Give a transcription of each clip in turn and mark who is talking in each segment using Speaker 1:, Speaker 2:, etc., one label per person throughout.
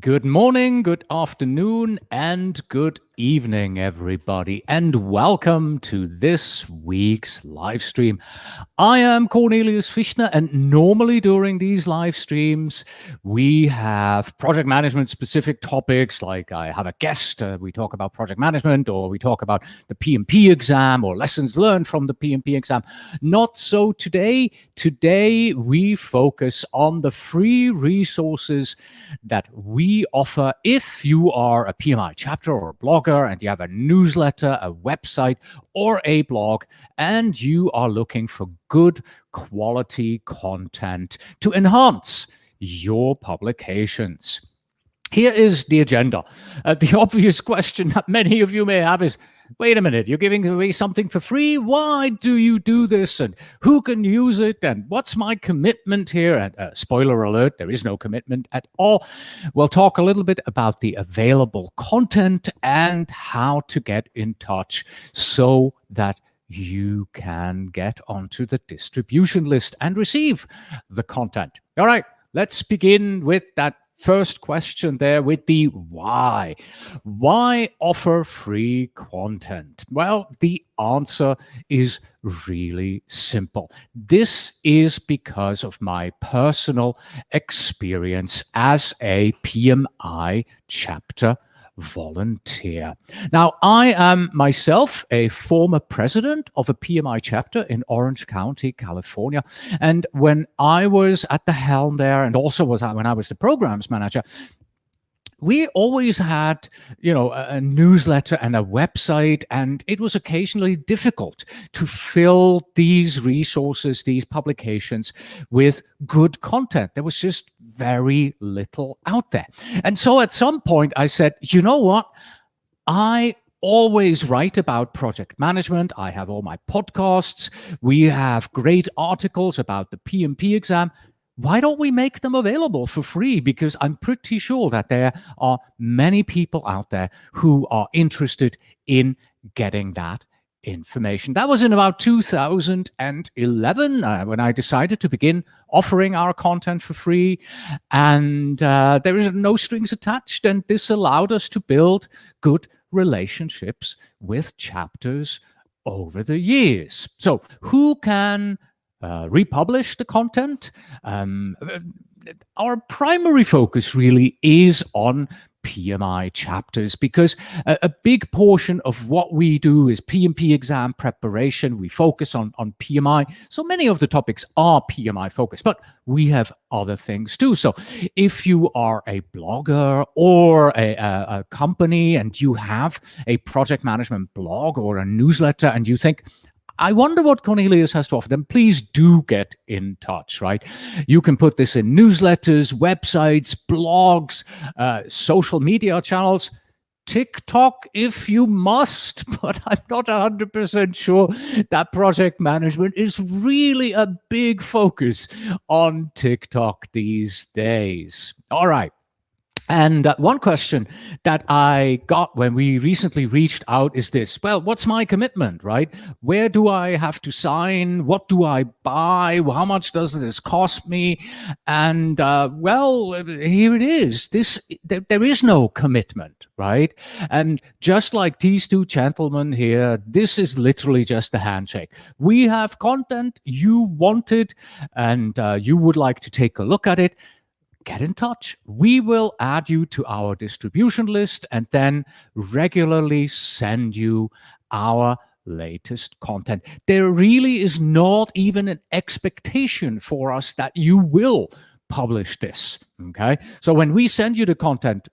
Speaker 1: Good morning, good afternoon, and good evening, everybody, and welcome to this week's live stream. I am Cornelius Fichtner, and normally during these live streams, we have project management specific topics, like I have a guest, we talk about project management, or we talk about the PMP exam, or lessons learned from the PMP exam. Not so today. Today, we focus on the free resources that we offer if you are a PMI chapter or a blogger and you have a newsletter, a website, or a blog, and you are looking for good quality content to enhance your publications. Here is the agenda. The obvious question that many of you may have is, wait a minute, you're giving away something for free? Why do you do this? And who can use it? And what's my commitment here? And spoiler alert, there is no commitment at all. We'll talk a little bit about the available content and how to get in touch so that you can get onto the distribution list and receive the content. All right, let's begin with that first question there with the why. Why offer free content? Well, the answer is really simple. This is because of my personal experience as a PMI chapter volunteer. Now, I am myself a former president of a PMI chapter in Orange County, California. And when I was at the helm there, and also when I was the programs manager, we always had, a newsletter and a website, and it was occasionally difficult to fill these resources, these publications with good content. There was just very little out there. And so at some point I said, you know what? I always write about project management. I have all my podcasts. We have great articles about the PMP exam. Why don't we make them available for free? Because I'm pretty sure that there are many people out there who are interested in getting that information. That was in about 2011 when I decided to begin offering our content for free. And there is no strings attached. And this allowed us to build good relationships with chapters over the years. So who can republish the content? Our primary focus really is on PMI chapters, because a big portion of what we do is PMP exam preparation. We focus on PMI. So many of the topics are PMI focused, but we have other things too. So if you are a blogger or a company and you have a project management blog or a newsletter and you think, I wonder what Cornelius has to offer, then please do get in touch, right? You can put this in newsletters, websites, blogs, social media channels, TikTok if you must, but I'm not 100% sure that project management is really a big focus on TikTok these days. All right. And one question that I got when we recently reached out is this: well, what's my commitment, right? Where do I have to sign? What do I buy? How much does this cost me? And well, here it is. There is no commitment, right? And just like these two gentlemen here, this is literally just a handshake. We have content you wanted, and you would like to take a look at it. Get in touch. We will add you to our distribution list and then regularly send you our latest content. There really is not even an expectation for us that you will publish this, okay? So when we send you the content,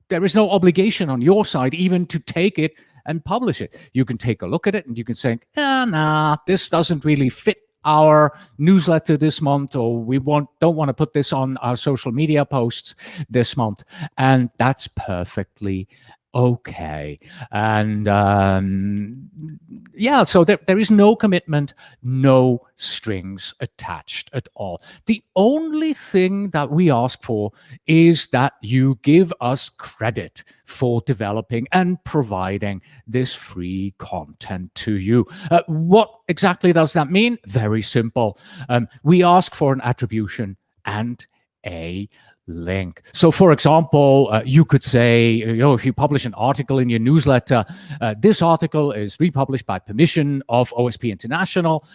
Speaker 1: there is no obligation on your side even to take it and publish it. You can take a look at it and you can say, nah, this doesn't really fit our newsletter this month, or we don't want to put this on our social media posts this month, and that's perfectly okay. And yeah, so there is no commitment, no strings attached at all. The only thing that we ask for is that you give us credit for developing and providing this free content to you. What exactly does that mean? Very simple. We ask for an attribution and a link. So for example, you could say, if you publish an article in your newsletter, this article is republished by permission of OSP International,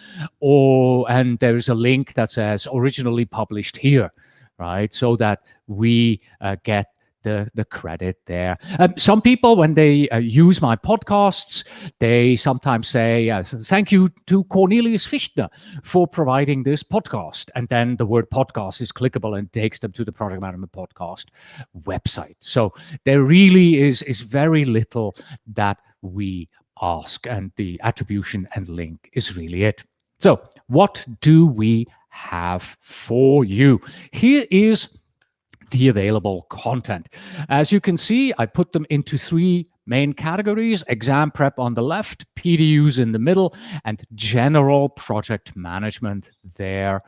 Speaker 1: and there's a link that says originally published here, right? So that we get the credit there. Some people, when they use my podcasts, they sometimes say, thank you to Cornelius Fichtner for providing this podcast. And then the word podcast is clickable and takes them to the Project Management Podcast website. So there really is very little that we ask, and the attribution and link is really it. So what do we have for you? Here is the available content. As you can see, I put them into 3 main categories: exam prep on the left, PDUs in the middle, and general project management there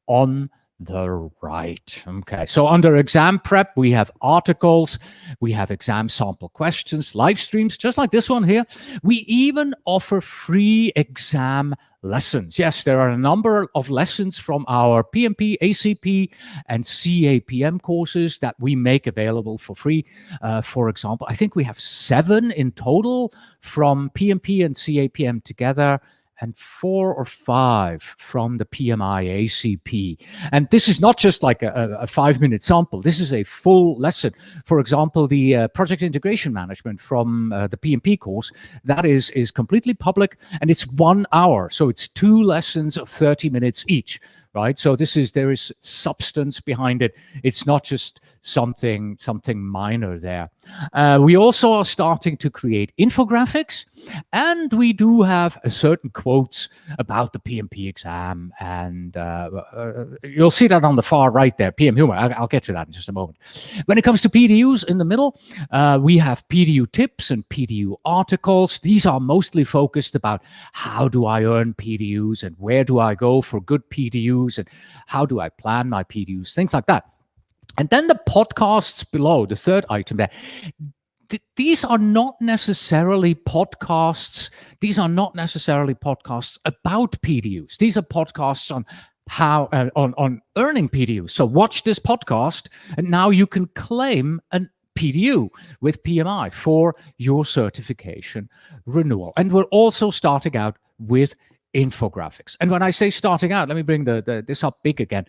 Speaker 1: on the right. Okay, so under exam prep, we have articles, we have exam sample questions, live streams, just like this one here. We even offer free exam lessons. Yes, there are a number of lessons from our PMP, ACP, and CAPM courses that we make available for free. For example, I think we have 7 in total from PMP and CAPM together, and 4 or 5 from the PMI ACP. And this is not just like a 5-minute sample. This is a full lesson. For example, the project integration management from the PMP course, that is completely public, and it's 1 hour. So it's 2 lessons of 30 minutes each, right? So there is substance behind it. It's not just something minor there. We also are starting to create infographics, and we do have certain quotes about the PMP exam, and you'll see that on the far right there, PM Humor. I'll get to that in just a moment. When it comes to PDUs in the middle, we have PDU tips and PDU articles. These are mostly focused about how do I earn PDUs, and where do I go for good PDUs, and how do I plan my PDUs, things like that. And then the podcasts below, the third item there, these are not necessarily podcasts. These are not necessarily podcasts about PDUs. These are podcasts on how on earning PDUs. So watch this podcast, and now you can claim an PDU with PMI for your certification renewal. And we're also starting out with infographics. And when I say starting out, let me bring this up big again.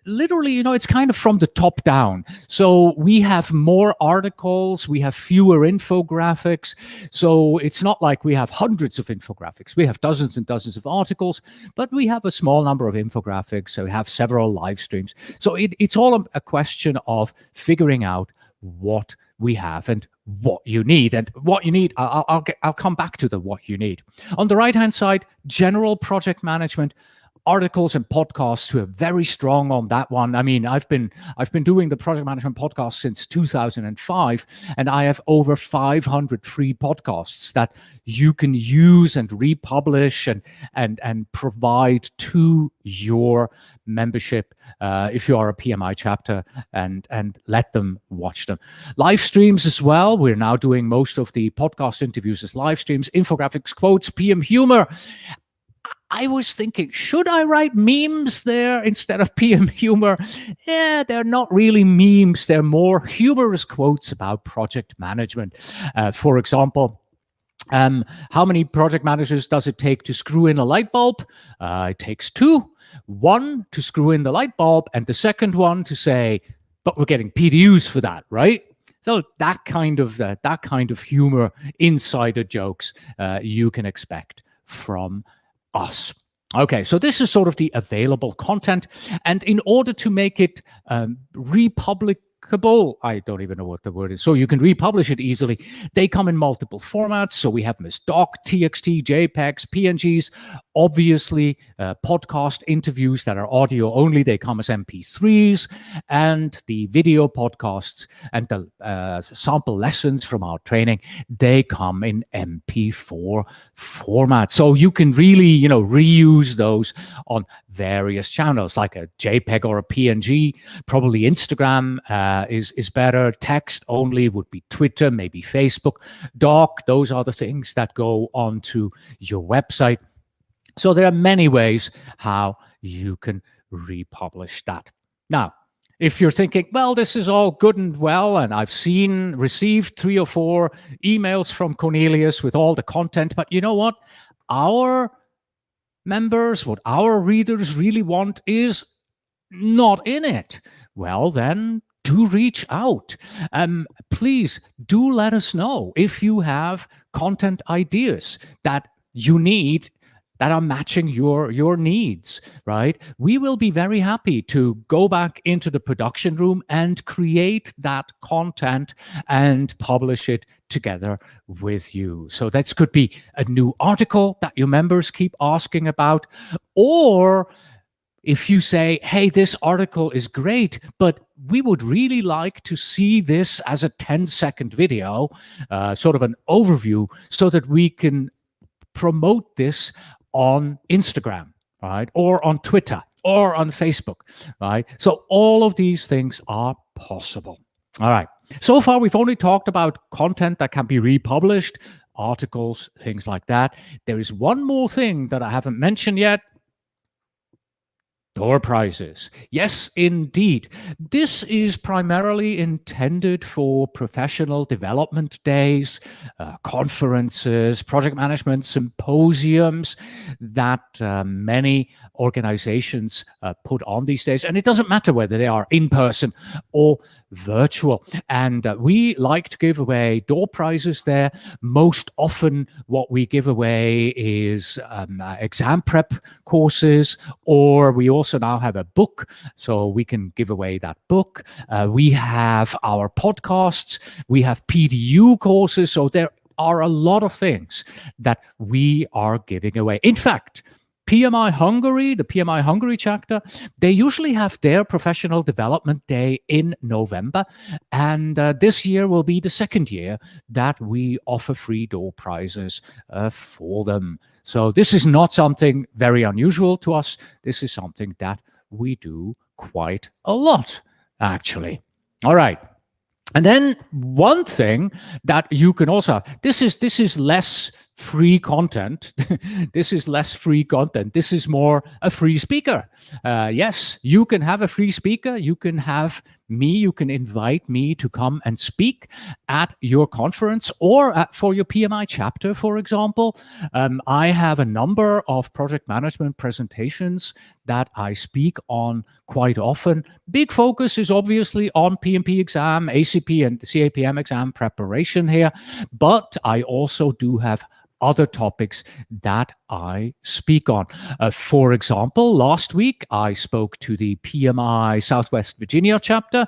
Speaker 1: Literally, it's kind of from the top down. So we have more articles, we have fewer infographics. So it's not like we have hundreds of infographics. We have dozens and dozens of articles, but we have a small number of infographics. So we have several live streams. So it's all a question of figuring out what we have and what you need. And what you need, I'll come back to what you need. On the right-hand side, general project management, articles and podcasts who are very strong on that one. I mean, I've been doing the project management podcast since 2005, and I have over 500 free podcasts that you can use and republish and provide to your membership if you are a PMI chapter, and let them watch them. Live streams as well. We're now doing most of the podcast interviews as live streams, infographics, quotes, PM humor. I was thinking, should I write memes there instead of PM humor? Yeah, they're not really memes. They're more humorous quotes about project management. For example, how many project managers does it take to screw in a light bulb? It takes 2. 1 to screw in the light bulb, and the second one to say, but we're getting PDUs for that, right? So that kind of humor, insider jokes, you can expect from us. Okay, so this is sort of the available content, and in order to make it republicable, I don't even know what the word is, so you can republish it easily, they come in multiple formats. So we have them as doc, TXT, JPEGs, PNGs, obviously podcast interviews that are audio only, they come as MP3s, and the video podcasts and the sample lessons from our training, they come in MP4 format. So you can really, reuse those on various channels, like a JPEG or a PNG. Probably Instagram is better. Text only would be Twitter, maybe Facebook. Doc, those are the things that go onto your website. So there are many ways how you can republish that. Now, If you're thinking, well, this is all good and well, and I've received 3 or 4 emails from Cornelius with all the content, but you know what? Our members, what our readers really want is not in it. Well, then do reach out. Please do let us know if you have content ideas that you need that are matching your needs, right? We will be very happy to go back into the production room and create that content and publish it together with you. So that could be a new article that your members keep asking about, or if you say, hey, this article is great, but we would really like to see this as a 10-second video, sort of an overview, so that we can promote this on Instagram, right? Or on Twitter or on Facebook, right? So all of these things are possible. All right. So far, we've only talked about content that can be republished, articles, things like that. There is one more thing that I haven't mentioned yet. Door prizes. Yes, indeed. This is primarily intended for professional development days, conferences, project management symposiums that many organizations put on these days. And it doesn't matter whether they are in person or virtual. And we like to give away door prizes there. Most often what we give away is exam prep courses, or we also now have a book, so we can give away that book. We have our podcasts, we have PDU courses, so there are a lot of things that we are giving away. In fact, PMI Hungary, the PMI Hungary chapter, they usually have their professional development day in November. And this year will be the second year that we offer free door prizes for them. So this is not something very unusual to us. This is something that we do quite a lot, actually. All right. And then one thing that you can also, this is less free content. This is less free content. This is more a free speaker. Yes, you can have a free speaker. You can have me. You can invite me to come and speak at your conference or for your PMI chapter, for example. I have a number of project management presentations that I speak on quite often. Big focus is obviously on PMP exam, ACP, and CAPM exam preparation here, but I also do have other topics that I speak on. For example, last week I spoke to the PMI Southwest Virginia chapter.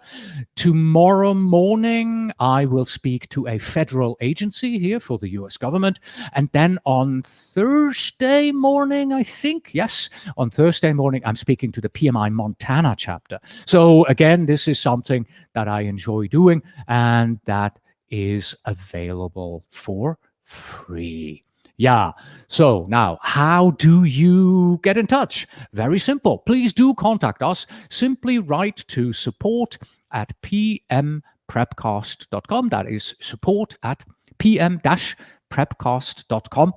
Speaker 1: Tomorrow morning I will speak to a federal agency here for the US government. And then on Thursday morning, I think, yes, on Thursday morning, I'm speaking to the PMI Montana chapter. So again, this is something that I enjoy doing and that is available for free. Yeah. So now, how do you get in touch? Very simple. Please do contact us. Simply write to support@pmprepcast.com. That is support@pm-prepcast.com.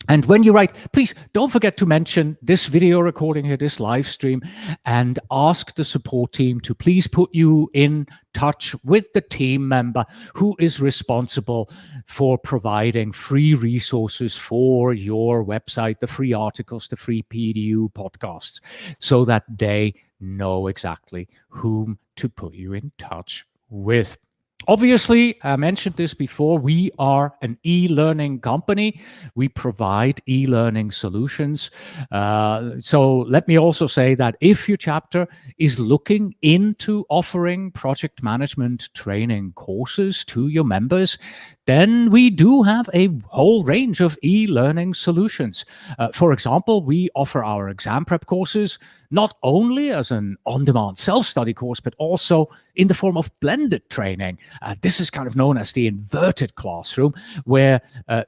Speaker 1: And when you write, please don't forget to mention this video recording here, this live stream, and ask the support team to please put you in touch with the team member who is responsible for providing free resources for your website, the free articles, the free PDU podcasts, so that they know exactly whom to put you in touch with. Obviously, I mentioned this before, we are an e-learning company. We provide e-learning solutions. So let me also say that if your chapter is looking into offering project management training courses to your members, then we do have a whole range of e-learning solutions. For example, we offer our exam prep courses not only as an on-demand self-study course, but also in the form of blended training. This is kind of known as the inverted classroom, where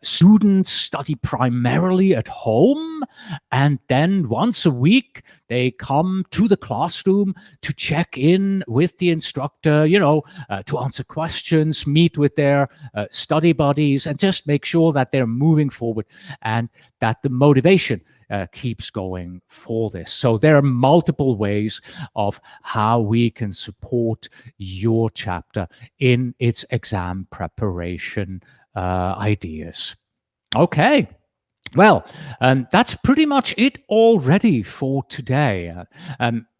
Speaker 1: students study primarily at home, and then once a week, they come to the classroom to check in with the instructor, to answer questions, meet with their study buddies, and just make sure that they're moving forward and that the motivation keeps going for this. So there are multiple ways of how we can support your chapter in its exam preparation ideas. Okay. Well, that's pretty much it already for today.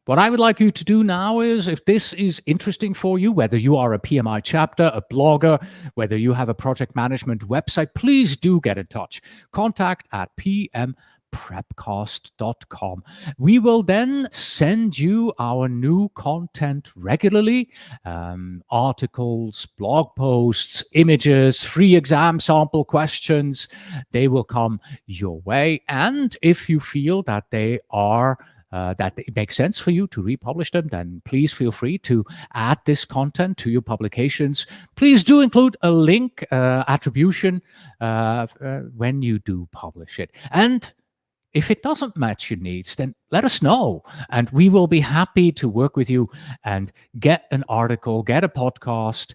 Speaker 1: What I would like you to do now is, if this is interesting for you, whether you are a PMI chapter, a blogger, whether you have a project management website, please do get in touch. Contact at pmprepcast.com. We will then send you our new content regularly, articles, blog posts, images, free exam sample questions. They will come your way. And if you feel that they are that it makes sense for you to republish them, then please feel free to add this content to your publications. Please do include a link, attribution, when you do publish it. And if it doesn't match your needs, then let us know, and we will be happy to work with you and get an article, get a podcast,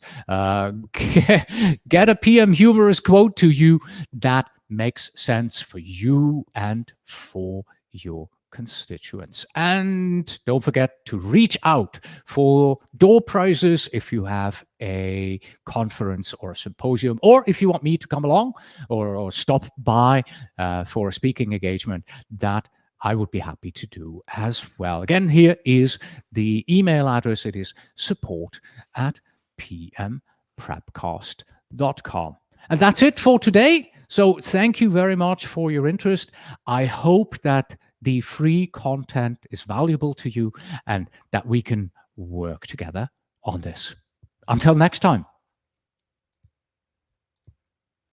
Speaker 1: get a PM humorous quote to you that makes sense for you and for your constituents. And don't forget to reach out for door prizes if you have a conference or a symposium, or if you want me to come along or stop by for a speaking engagement, that I would be happy to do as well. Again, here is the email address. It is support@pmprepcast.com. And that's it for today. So thank you very much for your interest. I hope that the free content is valuable to you and that we can work together on this. Until next time.